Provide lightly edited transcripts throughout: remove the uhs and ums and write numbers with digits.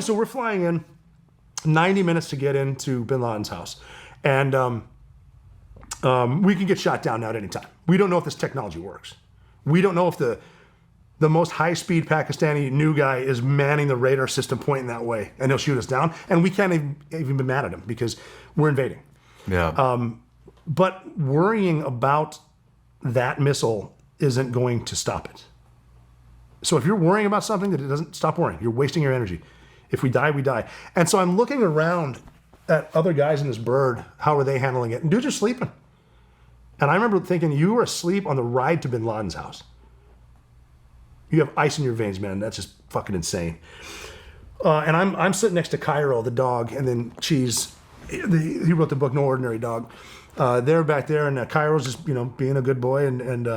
So we're flying in, 90 minutes to get into bin Laden's house. And we can get shot down now at any time. We don't know if this technology works. We don't know if the most high-speed Pakistani new guy is manning the radar system pointing that way, and he'll shoot us down. And we can't even be mad at him because we're invading. Yeah. But worrying about that missile isn't going to stop it. So if you're worrying about something, that it doesn't stop worrying. You're wasting your energy. If we die, we die. And so I'm looking around at other guys in this bird. How are they handling it? And dudes are sleeping. And I remember thinking, you were asleep on the ride to bin Laden's house. You have ice in your veins, man. That's just fucking insane. And I'm sitting next to Cairo, the dog, and then Cheese. He wrote the book No Ordinary Dog. They're back there, and Cairo's just being a good boy, and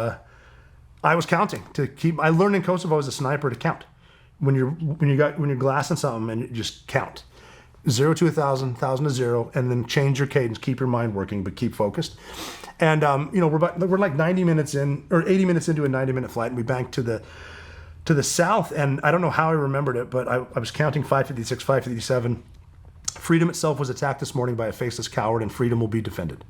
I was counting to keep. I learned in Kosovo as a sniper to count when you're glassing something, and you just count 0 to 1,000, 1,000 to 0, and then change your cadence. Keep your mind working, but keep focused. And we're like 90 minutes in, or 80 minutes into a 90-minute flight, and we banked to the south. And I don't know how I remembered it, but I was counting 556, 557. Freedom itself was attacked this morning by a faceless coward, and freedom will be defended.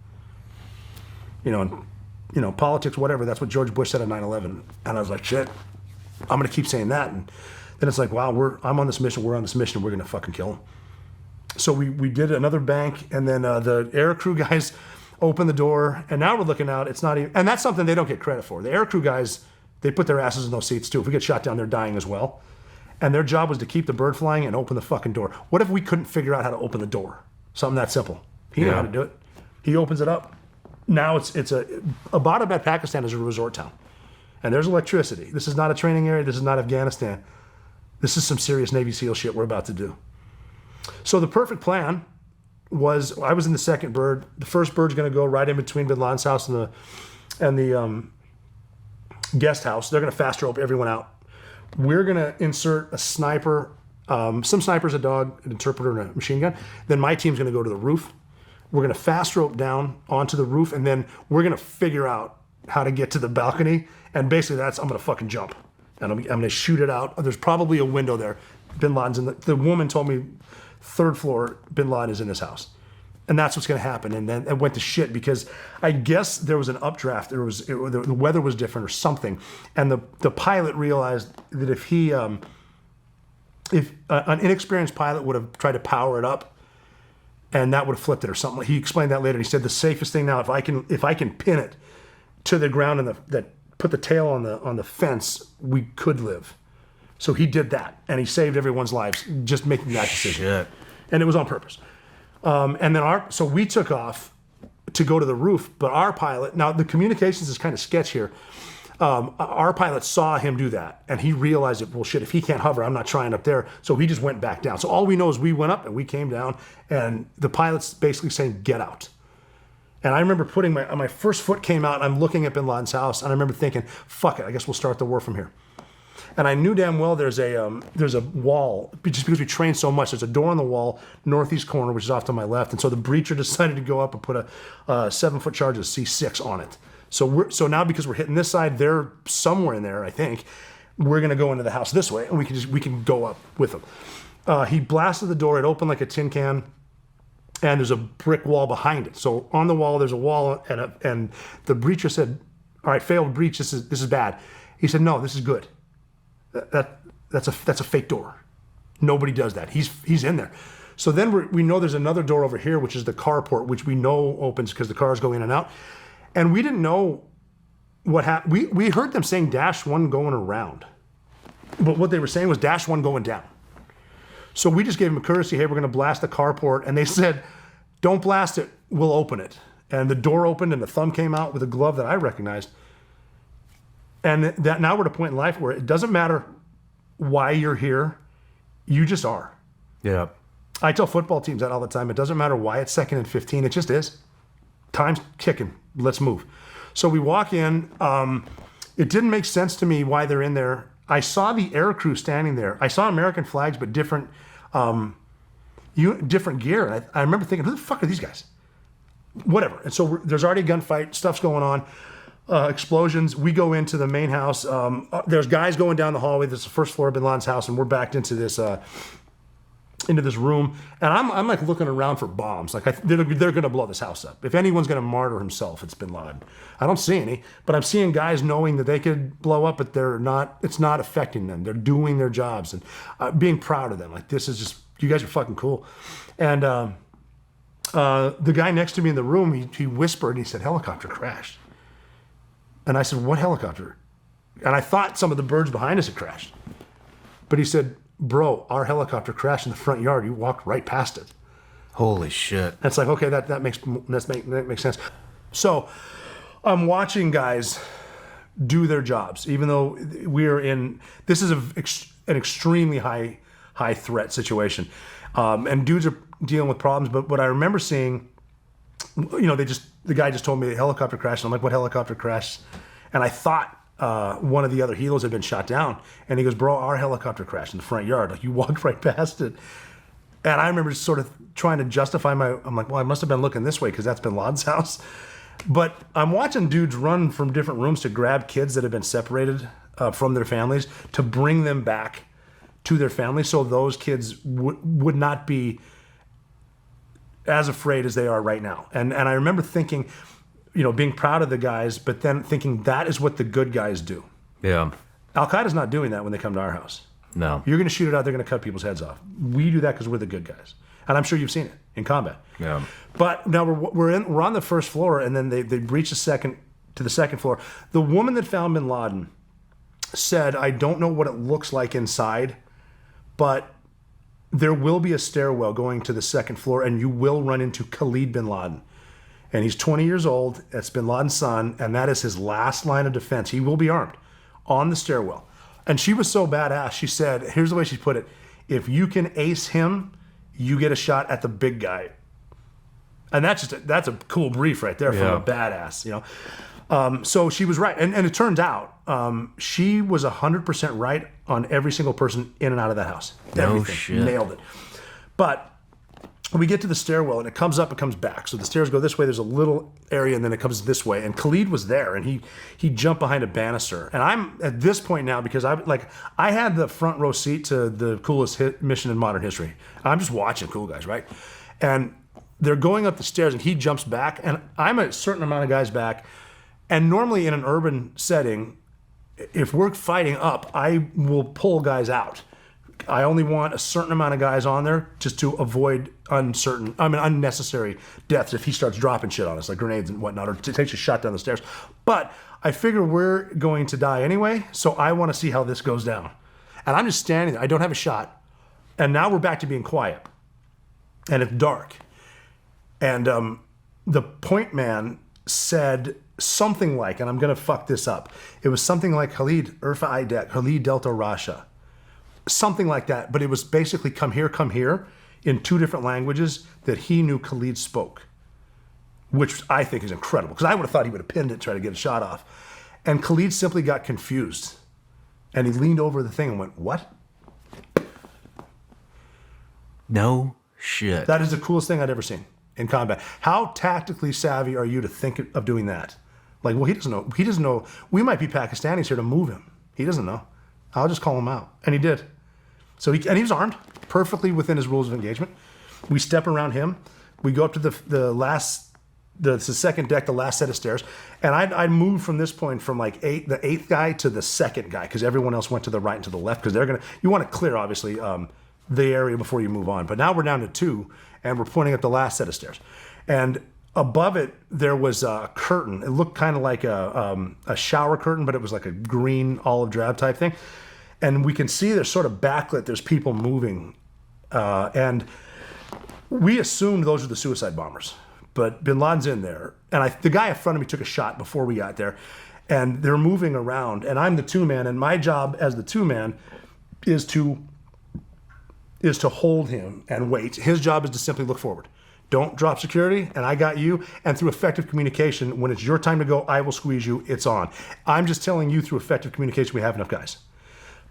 Politics, whatever. That's what George Bush said on 9/11. And I was like, shit, I'm going to keep saying that. And then it's like, wow, I'm on this mission. We're on this mission. We're going to fucking kill him. So we did another bank, and then the air crew guys opened the door, and now we're looking out. It's not even, and that's something they don't get credit for. The air crew guys, they put their asses in those seats too. If we get shot down, they're dying as well. And their job was to keep the bird flying and open the fucking door. What if we couldn't figure out how to open the door? Something that simple. He knew how to do it. He opens it up. Now it's Abbottabad, Pakistan is a resort town. And there's electricity. This is not a training area. This is not Afghanistan. This is some serious Navy SEAL shit we're about to do. So the perfect plan was, I was in the second bird. The first bird's going to go right in between bin Laden's house and the guest house. They're going to fast rope everyone out. We're going to insert a sniper, some snipers, a dog, an interpreter, and a machine gun. Then my team's going to go to the roof. We're going to fast rope down onto the roof, and then we're going to figure out how to get to the balcony. And basically I'm going to fucking jump. And I'm going to shoot it out. There's probably a window there. Bin Laden's in the woman told me 3rd floor, bin Laden is in his house. And that's what's going to happen. And then it went to shit because I guess there was an updraft. The weather was different or something. And the pilot realized that if an inexperienced pilot would have tried to power it up, and that would have flipped it or something. He explained that later. He said the safest thing now, if I can pin it to the ground and that put the tail on the fence, we could live. So he did that, and he saved everyone's lives just making that decision. Shit. And it was on purpose. And then so we took off to go to the roof, but our pilot, now the communications is kind of sketch here. Our pilot saw him do that, and he realized that, well, shit, if he can't hover, I'm not trying up there. So he just went back down. So all we know is we went up and we came down, and the pilot's basically saying, get out. And I remember putting my first foot came out, I'm looking at bin Laden's house, and I remember thinking, fuck it, I guess we'll start the war from here. And I knew damn well there's a wall, just because we trained so much. There's a door on the wall, northeast corner, which is off to my left. And so the breacher decided to go up and put a 7-foot charge of C6 on it. So now because we're hitting this side, they're somewhere in there, I think. We're gonna go into the house this way, and we can go up with them. He blasted the door. It opened like a tin can, and there's a brick wall behind it. So on the wall, there's a wall, and the breacher said, "All right, failed breach. This is bad." He said, "No, this is good. That's a fake door. Nobody does that. He's in there." So then we know there's another door over here, which is the carport, which we know opens because the cars go in and out. And we didn't know what happened. We heard them saying -1 going around. But what they were saying was -1 going down. So we just gave them a courtesy, hey, we're going to blast the carport. And they said, don't blast it, we'll open it. And the door opened and the thumb came out with a glove that I recognized. And that now we're at a point in life where it doesn't matter why you're here, you just are. Yeah. I tell football teams that all the time. It doesn't matter why it's 2nd and 15, it just is. Time's kicking, let's move. So we walk in. It didn't make sense to me why they're in there. I saw the air crew standing there. I saw American flags, but different gear. I remember thinking, who the fuck are these guys? Whatever. And so there's already a gunfight, stuff's going on. Explosions. We go into the main house. There's guys going down the hallway. This is the first floor of bin Laden's house, and we're backed into this into this room, and I'm like looking around for bombs. Like they're going to blow this house up. If anyone's going to martyr himself, it's Bin Laden. I don't see any, but I'm seeing guys knowing that they could blow up, but they're not. It's not affecting them. They're doing their jobs and being proud of them. Like this is just, you guys are fucking cool. And the guy next to me in the room, he whispered and he said, "Helicopter crashed." And I said, "What helicopter?" And I thought some of the birds behind us had crashed, but he said, "Bro, our helicopter crashed in the front yard. You walked right past it." Holy shit. It's like, okay, that makes sense. So I'm watching guys do their jobs, even though this is an extremely high threat situation. And dudes are dealing with problems. But what I remember seeing, the guy just told me the helicopter crashed. And I'm like, "What helicopter crashed?" And I thought, one of the other helos had been shot down, and he goes, "Bro, our helicopter crashed in the front yard. Like you walked right past it." And I remember just sort of trying to justify I'm like, "Well, I must have been looking this way because that's Bin Laden's house." But I'm watching dudes run from different rooms to grab kids that have been separated from their families to bring them back to their families, so those kids would not be as afraid as they are right now. And I remember thinking, being proud of the guys, but then thinking that is what the good guys do. Yeah. Al-Qaeda's not doing that when they come to our house. No. You're going to shoot it out, they're going to cut people's heads off. We do that because we're the good guys. And I'm sure you've seen it in combat. Yeah. But now we're on the first floor, and then they breach to the second floor. The woman that found Bin Laden said, "I don't know what it looks like inside, but there will be a stairwell going to the second floor, and you will run into Khalid Bin Laden. And he's 20 years old. That's Bin Laden's son, and that is his last line of defense. He will be armed on the stairwell." And she was so badass. She said, here's the way she put it: "If you can ace him, you get a shot at the big guy." And that's a cool brief right there from a badass, So she was right. And it turns out she was 100% right on every single person in and out of that house. No shit. Nailed it. But we get to the stairwell, and it comes up, it comes back. So the stairs go this way, there's a little area, and then it comes this way. And Khalid was there, and he jumped behind a banister. And I'm at this point now, because I had the front row seat to the coolest mission in modern history. I'm just watching cool guys, right? And they're going up the stairs, and he jumps back, and I'm a certain amount of guys back. And normally in an urban setting, if we're fighting up, I will pull guys out. I only want a certain amount of guys on there just to avoid unnecessary deaths if he starts dropping shit on us, like grenades and whatnot, or takes a shot down the stairs. But I figure we're going to die anyway, so I want to see how this goes down. And I'm just standing there. I don't have a shot. And now we're back to being quiet. And it's dark. And the point man said something like, and I'm going to fuck this up, it was something like Khalid, Urfa Idek, Khalid Delta Rasha. Something like that, but it was basically come here, in two different languages that he knew Khalid spoke, which I think is incredible, because I would have thought he would have pinned it, try to get a shot off. And Khalid simply got confused, and he leaned over the thing and went, "What?" No shit. That is the coolest thing I'd ever seen in combat. How tactically savvy are you to think of doing that? Like, well, he doesn't know. He doesn't know. We might be Pakistanis here to move him. He doesn't know. I'll just call him out. And he did. So he was armed, perfectly within his rules of engagement. We step around him. We go up to the second deck, the last set of stairs. And I'd move from this point from the eighth guy to the second guy, because everyone else went to the right and to the left, because you want to clear, obviously, the area before you move on. But now we're down to two, and we're pointing at the last set of stairs. And above it, there was a curtain. It looked kind of like a shower curtain, but it was like a green olive drab type thing. And we can see there's sort of backlit, there's people moving. And we assumed those were the suicide bombers. But Bin Laden's in there. And the guy in front of me took a shot before we got there. And they're moving around. And I'm the two-man. And my job as the two-man is to hold him and wait. His job is to simply look forward. Don't drop security, and I got you. And through effective communication, when it's your time to go, I will squeeze you. It's on. I'm just telling you through effective communication we have enough guys.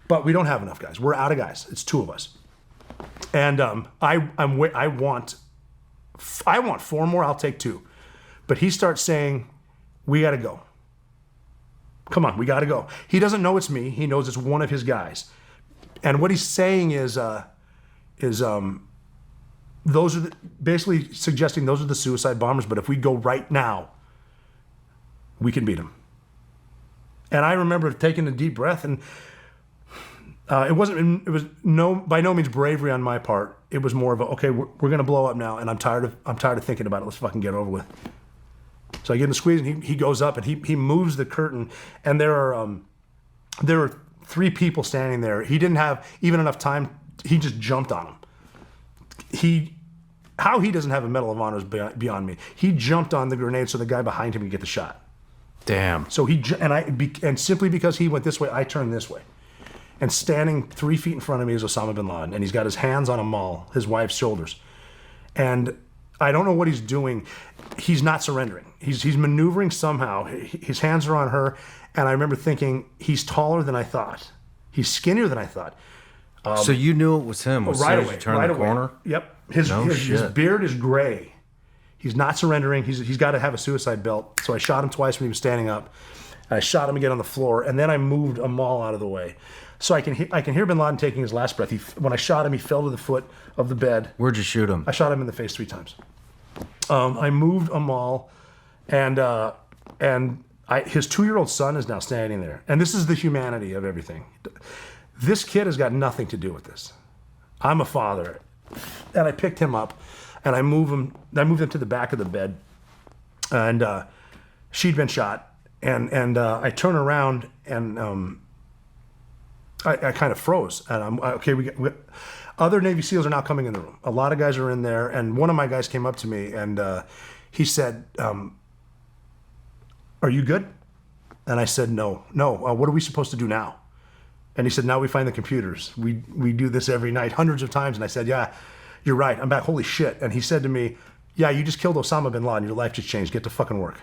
But we don't have enough guys. We're out of guys. It's two of us. And I want 4 more. I'll take 2. But he starts saying, "We got to go. Come on, we got to go." He doesn't know it's me. He knows it's one of his guys. And what he's saying is those are basically suggesting those are the suicide bombers. But if we go right now, we can beat them. And I remember taking a deep breath, and it was by no means bravery on my part. It was more of a, okay, we're gonna blow up now, and I'm tired of thinking about it. Let's fucking get it over with. So I give him a squeeze, and he goes up, and he moves the curtain, and there are 3 people standing there. He didn't have even enough time. He just jumped on them. How he doesn't have a Medal of Honor is beyond me. He jumped on the grenade so the guy behind him could get the shot. Damn. So and simply because he went this way, I turned this way. And standing 3 feet in front of me is Osama bin Laden, and he's got his hands on Amal, his wife's shoulders. And I don't know what he's doing. He's not surrendering. He's maneuvering somehow. His hands are on her, and I remember thinking, he's taller than I thought. He's skinnier than I thought. So you knew it was him as soon as you turned the corner? Yep. His beard is gray. He's not surrendering. He's got to have a suicide belt. So I shot him twice when he was standing up. I shot him again on the floor, and then I moved Amal out of the way. So I can hear bin Laden taking his last breath. When I shot him, he fell to the foot of the bed. Where'd you shoot him? I shot him in the face 3 times. I moved Amal, and his 2-year-old son is now standing there. And this is the humanity of everything. This kid has got nothing to do with this. I'm a father, and I picked him up, and I moved him to the back of the bed, and she'd been shot, and I turn around, and I kind of froze, and I'm okay. Other Navy SEALs are now coming in the room. A lot of guys are in there, and one of my guys came up to me, and he said, "Are you good?" And I said, "No. What are we supposed to do now?" And he said, "Now we find the computers. We do this every night, hundreds of times." And I said, "Yeah, you're right. I'm back. Holy shit!" And he said to me, "Yeah, you just killed Osama bin Laden. Your life just changed. Get to fucking work."